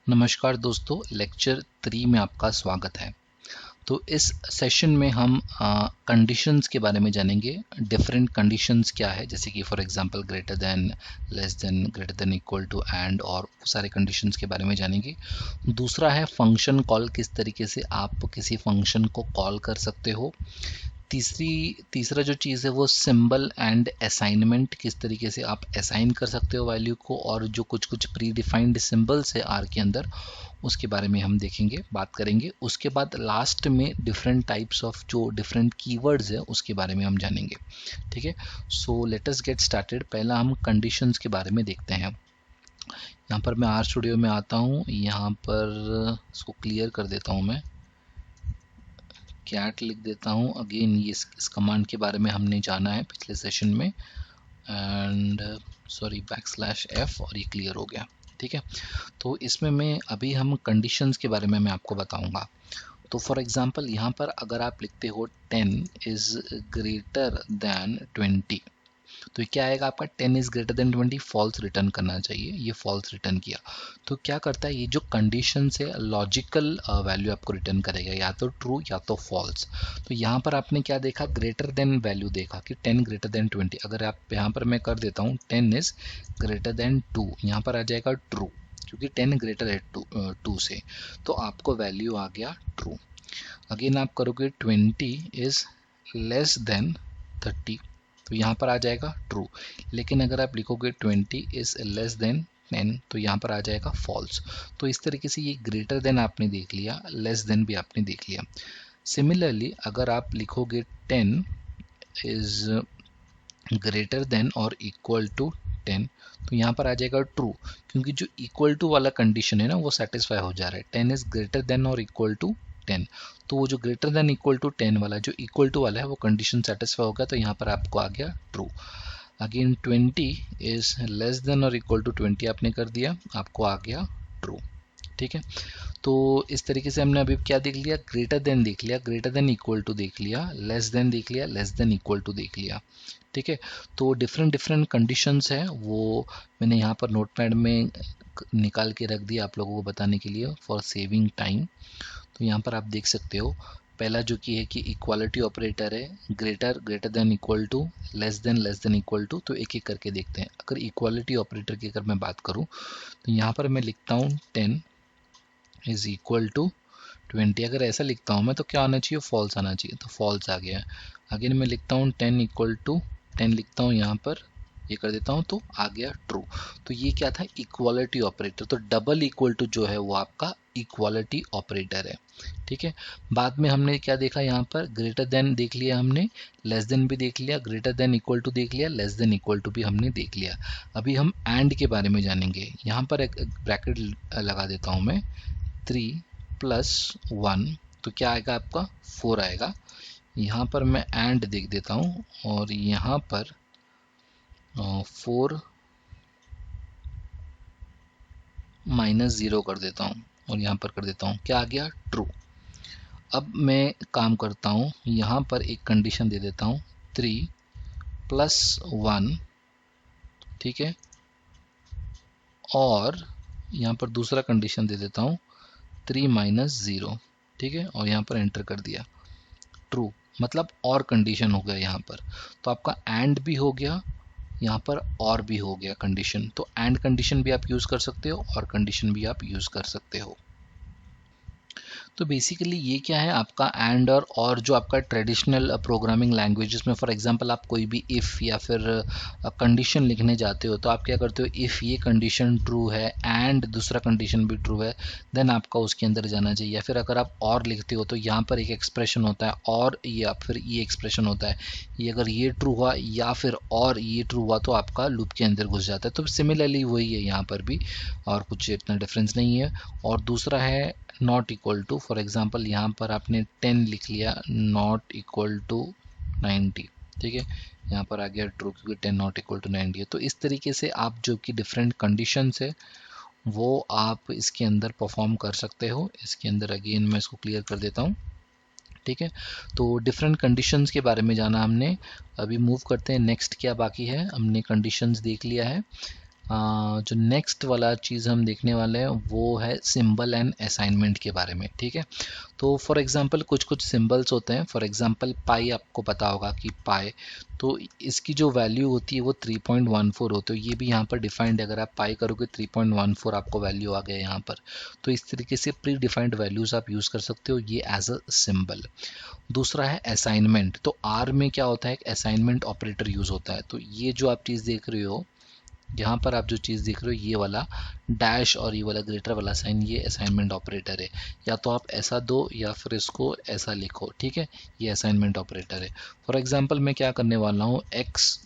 नमस्कार दोस्तों, लेक्चर 3 में आपका स्वागत है। तो इस सेशन में हम कंडीशंस के बारे में जानेंगे। डिफरेंट कंडीशंस क्या है, जैसे कि for example greater than, less than, greater than, equal to, and और सारे कंडीशंस के बारे में जानेंगे। दूसरा है फंक्शन कॉल, किस तरीके से आप किसी फंक्शन को कॉल कर सकते हो। तीसरा जो चीज़ है वो सिंबल एंड असाइनमेंट, किस तरीके से आप असाइन कर सकते हो वैल्यू को, और जो कुछ प्री डिफाइंड सिंबल्स है आर के अंदर, उसके बारे में हम देखेंगे, बात करेंगे। उसके बाद लास्ट में डिफरेंट टाइप्स ऑफ जो डिफरेंट कीवर्ड्स है उसके बारे में हम जानेंगे। ठीक है, so let us get started. पहला हम कंडीशंस के बारे में देखते हैं। यहाँ पर मैं आर स्टूडियो में आता हूँ, यहाँ पर इसको क्लियर कर देता हूँ, मैं कैट लिख देता हूँ। अगेन ये इस कमांड के बारे में हमने जाना है पिछले सेशन में, एंड सॉरी \f, और ये क्लियर हो गया। ठीक है, तो इसमें अभी हम कंडीशंस के बारे में मैं आपको बताऊंगा। तो फॉर एग्जांपल यहाँ पर अगर आप लिखते हो 10 इज ग्रेटर देन 20, तो क्या आएगा आपका 10 is greater than 20 false return करना चाहिए। ये फॉल्स रिटर्न किया तो क्या करता है, ये जो कंडीशन है लॉजिकल वैल्यू आपको रिटर्न करेगा, या तो ट्रू या तो फॉल्स। तो यहाँ पर आपने क्या देखा, ग्रेटर देन वैल्यू देखा कि 10 ग्रेटर देन 20। अगर आप यहाँ पर मैं कर देता हूँ 10 इज ग्रेटर देन 2, यहाँ पर आ जाएगा ट्रू, क्योंकि 10 ग्रेटर है 2 से, तो आपको वैल्यू आ गया ट्रू। अगेन आप करोगे 20 इज लेस देन 30, तो यहाँ पर आ जाएगा ट्रू। लेकिन अगर आप लिखोगे 20 इज लेस देन 10, तो यहाँ पर आ जाएगा फॉल्स। तो इस तरीके से ये ग्रेटर देन आपने देख लिया, लेस देन भी आपने देख लिया। सिमिलरली अगर आप लिखोगे 10 इज ग्रेटर देन और इक्वल टू 10, तो यहाँ पर आ जाएगा ट्रू, क्योंकि जो इक्वल टू वाला कंडीशन है ना वो सेटिस्फाई हो जा रहा है। 10 इज ग्रेटर देन और इक्वल टू 10, तो वो जो ग्रेटर देन इक्वल टू 10 वाला, जो इक्वल टू वाला है, वो कंडीशन सेटिस्फाई हो गया, तो यहाँ पर आपको आ गया true. Again 20 is less than और इक्वल टू 20 आपने कर दिया, आपको आ गया ट्रू। ठीक है, तो इस तरीके से हमने अभी क्या देख लिया, ग्रेटर देन देख लिया, ग्रेटर देन इक्वल टू देख लिया, लेस देन देख लिया, लेस देन इक्वल टू देख लिया। ठीक है, तो डिफरेंट कंडीशंस है, वो मैंने यहाँ पर नोटपैड में निकाल के रख दिया आप लोगों को बताने के लिए फॉर सेविंग टाइम। तो यहाँ पर आप देख सकते हो, पहला जो कि है कि इक्वालिटी ऑपरेटर है, greater than equal to, less than equal to. तो एक एक करके देखते हैं। अगर इक्वालिटी ऑपरेटर की अगर मैं बात करूँ, तो यहाँ पर मैं लिखता हूँ 10 इज इक्वल टू 20। अगर ऐसा लिखता हूँ मैं, तो क्या आना चाहिए, फॉल्स आना चाहिए, तो फॉल्स आ गया। अगेन मैं लिखता हूँ 10 इक्वल टू 10, लिखता हूँ यहाँ पर, ये कर देता हूँ, तो आ गया ट्रू। तो ये क्या था, इक्वालिटी ऑपरेटर। तो डबल इक्वल टू जो है वो आपका इक्वालिटी ऑपरेटर है। ठीक है, बाद में हमने क्या देखा, यहाँ पर ग्रेटर देन देख लिया हमने, लेस देन भी देख लिया, ग्रेटर देन इक्वल टू देख लिया, लेस देन इक्वल टू भी हमने देख लिया। अभी हम एंड के बारे में जानेंगे। यहाँ पर एक ब्रैकेट लगा देता हूँ मैं, 3 + 1, तो क्या आएगा आपका 4 आएगा। यहाँ पर मैं एंड देख देता हूँ, और यहाँ पर 4 - 0 कर देता हूँ, और यहाँ पर कर देता हूँ, क्या आ गया, ट्रू। अब मैं काम करता हूँ, यहाँ पर एक कंडीशन दे देता हूँ, 3 + 1, ठीक है, और यहाँ पर दूसरा कंडीशन दे देता हूँ 3 - 0, ठीक है, और यहाँ पर एंटर कर दिया, ट्रू। मतलब और कंडीशन हो गया यहाँ पर, तो आपका एंड भी हो गया, यहाँ पर और भी हो गया कंडीशन। तो एंड कंडीशन भी आप यूज़ कर सकते हो, और कंडीशन भी आप यूज़ कर सकते हो। तो बेसिकली ये क्या है आपका एंड और जो आपका ट्रेडिशनल प्रोग्रामिंग लैंग्वेजेस में, फॉर एग्जांपल आप कोई भी इफ़ या फिर कंडीशन लिखने जाते हो, तो आप क्या करते हो, इफ़ ये कंडीशन ट्रू है एंड दूसरा कंडीशन भी ट्रू है, देन आपका उसके अंदर जाना चाहिए। या फिर अगर आप और लिखते हो, तो यहाँ पर एक एक्सप्रेशन होता है और या फिर ये एक्सप्रेशन होता है, ये अगर ये ट्रू हुआ या फिर और ये ट्रू हुआ, तो आपका लूप के अंदर घुस जाता है। तो सिमिलरली वही है यहाँ पर भी, और कुछ इतना डिफरेंस नहीं है। और दूसरा है not equal to, for example यहाँ पर आपने 10 लिख लिया, नॉट इक्वल टू 90, ठीक है, यहाँ पर आ गया ट्रू, क्योंकि 10 नॉट इक्वल टू 90 है। तो इस तरीके से आप जो कि डिफरेंट कंडीशंस है वो आप इसके अंदर परफॉर्म कर सकते हो। इसके अंदर अगेन मैं इसको क्लियर कर देता हूँ। ठीक है, तो डिफरेंट कंडीशंस के बारे में जाना हमने। अभी मूव करते हैं नेक्स्ट, क्या बाकी है, हमने कंडीशंस देख लिया है। जो नेक्स्ट वाला चीज़ हम देखने वाले हैं वो है सिंबल एंड असाइनमेंट के बारे में, ठीक है। तो फॉर एग्जांपल कुछ कुछ सिंबल्स होते हैं, फॉर एग्जांपल पाई, आपको पता होगा कि पाई, तो इसकी जो वैल्यू होती है वो 3.14 होती है। ये भी यहाँ पर डिफाइंड है, अगर आप पाई करोगे 3.14 आपको वैल्यू आ गया यहाँ पर। तो इस तरीके से प्री डिफाइंड वैल्यूज़ आप यूज़ कर सकते हो, ये एज अ सिंबल। दूसरा है असाइनमेंट। तो आर में क्या होता है, एक असाइनमेंट ऑपरेटर यूज़ होता है। तो ये जो आप चीज़ देख रहे हो, यहाँ पर आप जो चीज़ देख रहे हो, ये वाला डैश और ये वाला ग्रेटर वाला साइन, ये असाइनमेंट ऑपरेटर है। या तो आप ऐसा दो या फिर इसको ऐसा लिखो, ठीक है, ये असाइनमेंट ऑपरेटर है। फॉर एग्जांपल मैं क्या करने वाला हूँ, एक्स,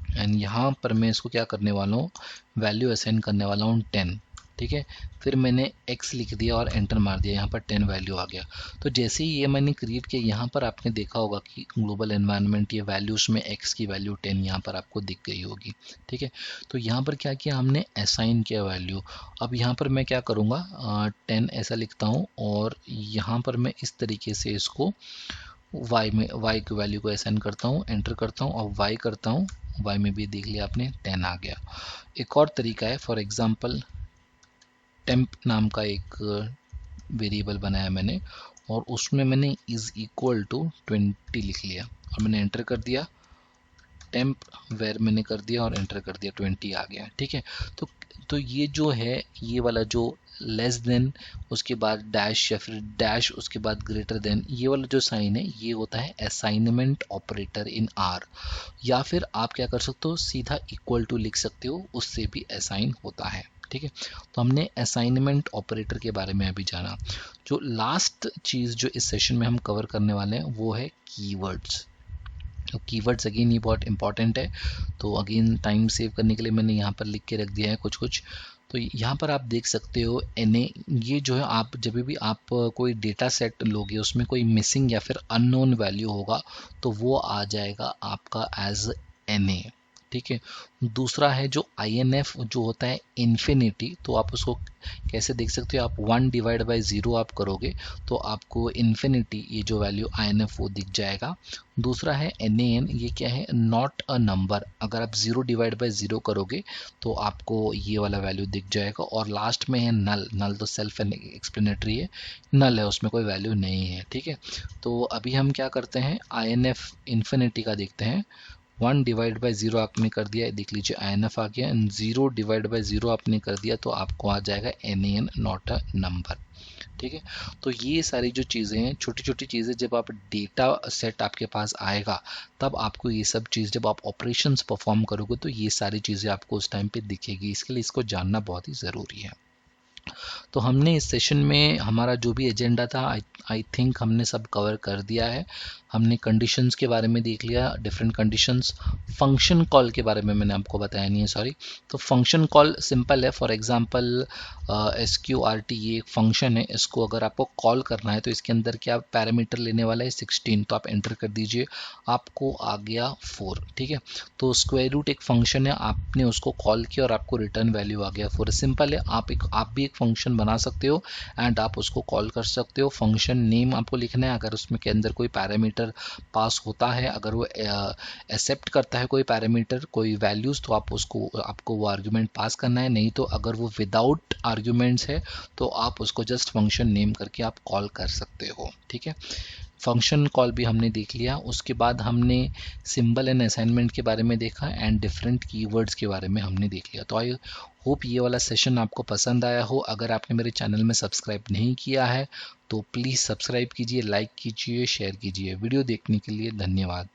एंड यहाँ पर मैं इसको क्या करने वाला हूँ, वैल्यू असाइन करने वाला हूँ 10, ठीक है। फिर मैंने x लिख दिया और एंटर मार दिया, यहाँ पर 10 वैल्यू आ गया। तो जैसे ही ये मैंने क्रिएट किया, यहाँ पर आपने देखा होगा कि ग्लोबल एनवायरनमेंट, ये वैल्यूज़ में x की वैल्यू 10 यहाँ पर आपको दिख गई होगी, ठीक है। तो यहाँ पर क्या किया हमने, असाइन किया वैल्यू। अब यहाँ पर मैं क्या करूँगा, 10 ऐसा लिखता हूँ और यहाँ पर मैं इस तरीके से इसको y में, y की वैल्यू को असाइन करता हूँ, एंटर करता हूँ और y करता हूँ, y में भी देख लिया आपने 10 आ गया। एक और तरीका है, फॉर एग्जांपल टेम्प नाम का एक वेरिएबल बनाया मैंने और उसमें मैंने इज इक्वल टू 20 लिख लिया और मैंने एंटर कर दिया, टेम्प वेर मैंने कर दिया और एंटर कर दिया, 20 आ गया, ठीक है। तो ये जो है, ये वाला जो लेस देन, उसके बाद डैश या फिर डैश उसके बाद ग्रेटर देन, ये वाला जो साइन है ये होता है असाइनमेंट ऑपरेटर इन आर। या फिर आप क्या कर सकते हो, सीधा इक्वल टू लिख सकते हो, उससे भी असाइन होता है, ठीक है। तो हमने असाइनमेंट ऑपरेटर के बारे में अभी जाना। जो लास्ट चीज़ जो इस सेशन में हम कवर करने वाले हैं वो है कीवर्ड्स। तो कीवर्ड्स अगेन ये बहुत इंपॉर्टेंट है, तो अगेन टाइम सेव करने के लिए मैंने यहाँ पर लिख के रख दिया है कुछ कुछ। तो यहाँ पर आप देख सकते हो NA, ये जो है आप जब भी आप कोई डेटा सेट लोगे उसमें कोई मिसिंग या फिर अननोन वैल्यू होगा तो वो आ जाएगा आपका एज NA, ठीक है। दूसरा है जो INF जो होता है इन्फिनिटी, तो आप उसको कैसे देख सकते हो, आप 1 डिवाइड बाई 0 आप करोगे तो आपको इन्फिनिटी ये जो वैल्यू INF वो दिख जाएगा। दूसरा है NaN, ये क्या है, नॉट अ नंबर, अगर आप 0 डिवाइड बाई 0 करोगे तो आपको ये वाला वैल्यू दिख जाएगा। और लास्ट में है नल, नल तो सेल्फ एक्सप्लेनेटरी है, नल है उसमें कोई वैल्यू नहीं है, ठीक है। तो अभी हम क्या करते हैं, INF इन्फिनिटी का देखते हैं। 1 डिवाइड बाई 0 आपने कर दिया, देख लीजिए INF आ गया, एंड 0 डिवाइड बाई 0 आपने कर दिया तो आपको आ जाएगा NaN नॉट अ नंबर, ठीक है। तो ये सारी जो चीज़ें हैं, छोटी छोटी चीज़ें, जब आप डेटा सेट आपके पास आएगा तब आपको ये सब चीज़, जब आप ऑपरेशंस परफॉर्म करोगे तो ये सारी चीज़ें आपको उस टाइम पे दिखेगी। इसके लिए इसको जानना बहुत ही ज़रूरी है। तो हमने इस सेशन में हमारा जो भी एजेंडा था, आई थिंक हमने सब कवर कर दिया है। हमने कंडीशंस के बारे में देख लिया, डिफरेंट कंडीशंस। फंक्शन कॉल के बारे में मैंने आपको बताया नहीं है, सॉरी। तो फंक्शन कॉल सिंपल है, फॉर एग्जांपल SQRT ये एक फंक्शन है, इसको अगर आपको कॉल करना है तो इसके अंदर क्या पैरामीटर लेने वाला है 16, तो आप एंटर कर दीजिए, आपको आ गया 4, ठीक है। तो स्क्वायर रूट एक फंक्शन है, आपने उसको कॉल किया और आपको रिटर्न वैल्यू आ गया 4। सिंपल है, आप भी एक फंक्शन बना सकते हो एंड आप उसको कॉल कर सकते हो। फंक्शन नेम आपको लिखना है, अगर उसमें के अंदर कोई पैरामीटर पास होता है, अगर वो एक्सेप्ट करता है कोई पैरामीटर, कोई वैल्यूज़, तो आप उसको, आपको वो आर्ग्यूमेंट पास करना है। नहीं तो अगर वो विदाउट आर्ग्यूमेंट्स है तो आप उसको जस्ट फंक्शन नेम करके आप कॉल कर सकते हो, ठीक है। फंक्शन कॉल भी हमने देख लिया। उसके बाद हमने सिंबल एंड असाइनमेंट के बारे में देखा एंड डिफरेंट कीवर्ड्स के बारे में हमने देख लिया। तो आई होप ये वाला सेशन आपको पसंद आया हो। अगर आपने मेरे चैनल में सब्सक्राइब नहीं किया है तो प्लीज़ सब्सक्राइब कीजिए, लाइक कीजिए, शेयर कीजिए। वीडियो देखने के लिए धन्यवाद।